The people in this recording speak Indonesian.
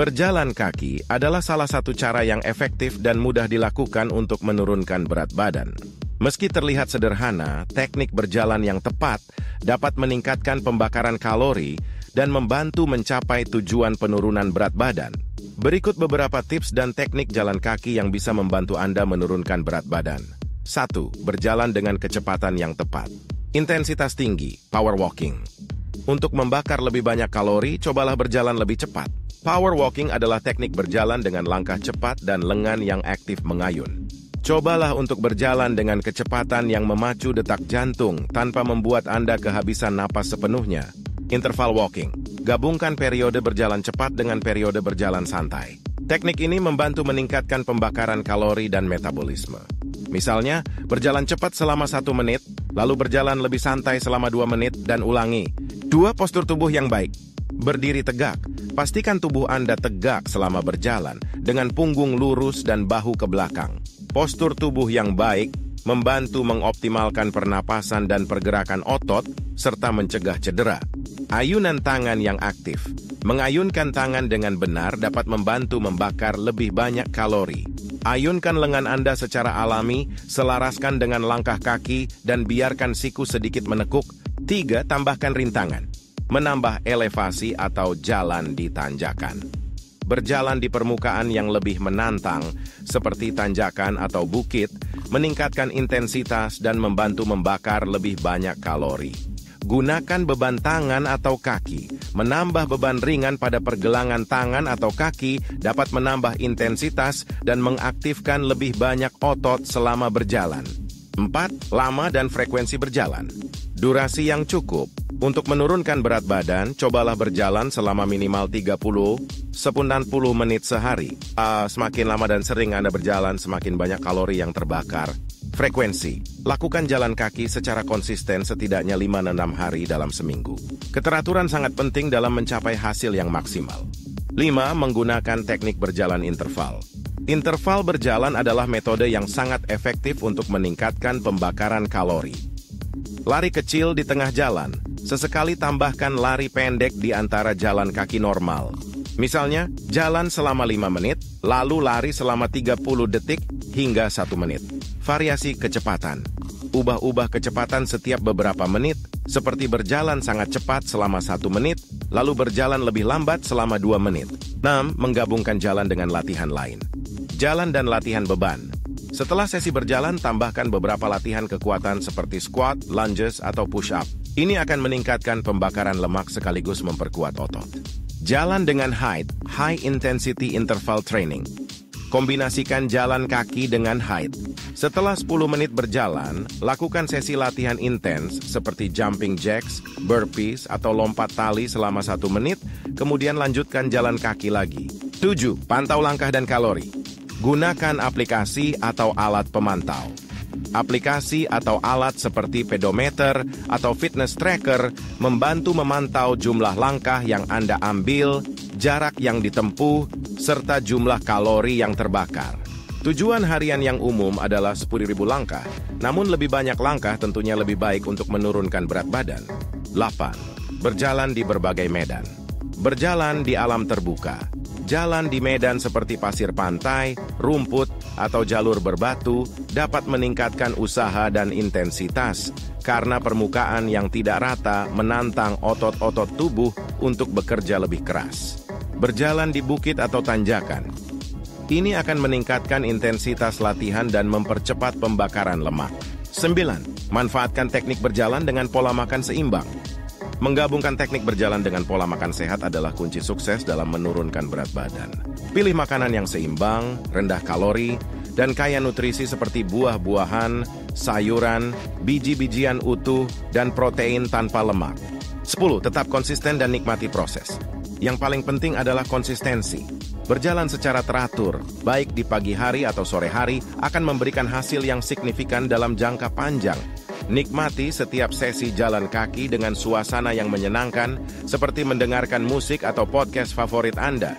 Berjalan kaki adalah salah satu cara yang efektif dan mudah dilakukan untuk menurunkan berat badan. Meski terlihat sederhana, teknik berjalan yang tepat dapat meningkatkan pembakaran kalori dan membantu mencapai tujuan penurunan berat badan. Berikut beberapa tips dan teknik jalan kaki yang bisa membantu Anda menurunkan berat badan. 1. Berjalan dengan kecepatan yang tepat. Intensitas tinggi, power walking. Untuk membakar lebih banyak kalori, cobalah berjalan lebih cepat. Power walking adalah teknik berjalan dengan langkah cepat dan lengan yang aktif mengayun. Cobalah untuk berjalan dengan kecepatan yang memacu detak jantung tanpa membuat Anda kehabisan napas sepenuhnya. Interval walking. Gabungkan periode berjalan cepat dengan periode berjalan santai. Teknik ini membantu meningkatkan pembakaran kalori dan metabolisme. Misalnya, berjalan cepat selama 1 menit, lalu berjalan lebih santai selama 2 menit, dan ulangi. 2. Postur tubuh yang baik. Berdiri tegak. Pastikan tubuh Anda tegak selama berjalan, dengan punggung lurus dan bahu ke belakang. Postur tubuh yang baik membantu mengoptimalkan pernapasan dan pergerakan otot, serta mencegah cedera. Ayunan tangan yang aktif. Mengayunkan tangan dengan benar dapat membantu membakar lebih banyak kalori. Ayunkan lengan Anda secara alami, selaraskan dengan langkah kaki, dan biarkan siku sedikit menekuk. 3. Tambahkan rintangan. Menambah elevasi atau jalan di tanjakan. Berjalan di permukaan yang lebih menantang, seperti tanjakan atau bukit, meningkatkan intensitas dan membantu membakar lebih banyak kalori. Gunakan beban tangan atau kaki. Menambah beban ringan pada pergelangan tangan atau kaki dapat menambah intensitas dan mengaktifkan lebih banyak otot selama berjalan. 4. Lama dan frekuensi berjalan. Durasi yang cukup. Untuk menurunkan berat badan, cobalah berjalan selama minimal 30-90 menit sehari. Semakin lama dan sering Anda berjalan, semakin banyak kalori yang terbakar. Frekuensi. Lakukan jalan kaki secara konsisten setidaknya 5-6 hari dalam seminggu. Keteraturan sangat penting dalam mencapai hasil yang maksimal. 5. Menggunakan teknik berjalan interval. Interval berjalan adalah metode yang sangat efektif untuk meningkatkan pembakaran kalori. Lari kecil di tengah jalan. Sesekali tambahkan lari pendek di antara jalan kaki normal. Misalnya, jalan selama 5 menit, lalu lari selama 30 detik hingga 1 menit. Variasi kecepatan. Ubah-ubah kecepatan setiap beberapa menit, seperti berjalan sangat cepat selama 1 menit, lalu berjalan lebih lambat selama 2 menit. 6. Menggabungkan jalan dengan latihan lain. Jalan dan latihan beban. Setelah sesi berjalan, tambahkan beberapa latihan kekuatan seperti squat, lunges, atau push-up. Ini akan meningkatkan pembakaran lemak sekaligus memperkuat otot. Jalan dengan height, high intensity interval training. Kombinasikan jalan kaki dengan height. Setelah 10 menit berjalan, lakukan sesi latihan intens seperti jumping jacks, burpees, atau lompat tali selama 1 menit, kemudian lanjutkan jalan kaki lagi. 7. Pantau langkah dan kalori. Gunakan aplikasi atau alat pemantau. Aplikasi atau alat seperti pedometer atau fitness tracker membantu memantau jumlah langkah yang Anda ambil, jarak yang ditempuh, serta jumlah kalori yang terbakar. Tujuan harian yang umum adalah 10.000 langkah, namun lebih banyak langkah tentunya lebih baik untuk menurunkan berat badan. 8. Berjalan di berbagai medan. Berjalan di alam terbuka. Jalan di medan seperti pasir pantai, rumput, atau jalur berbatu dapat meningkatkan usaha dan intensitas karena permukaan yang tidak rata menantang otot-otot tubuh untuk bekerja lebih keras. Berjalan di bukit atau tanjakan. Ini akan meningkatkan intensitas latihan dan mempercepat pembakaran lemak. 9. Manfaatkan teknik berjalan dengan pola makan seimbang. Menggabungkan teknik berjalan dengan pola makan sehat adalah kunci sukses dalam menurunkan berat badan. Pilih makanan yang seimbang, rendah kalori, dan kaya nutrisi seperti buah-buahan, sayuran, biji-bijian utuh, dan protein tanpa lemak. 10. Tetap konsisten dan nikmati proses. Yang paling penting adalah konsistensi. Berjalan secara teratur, baik di pagi hari atau sore hari, akan memberikan hasil yang signifikan dalam jangka panjang. Nikmati setiap sesi jalan kaki dengan suasana yang menyenangkan, seperti mendengarkan musik atau podcast favorit Anda.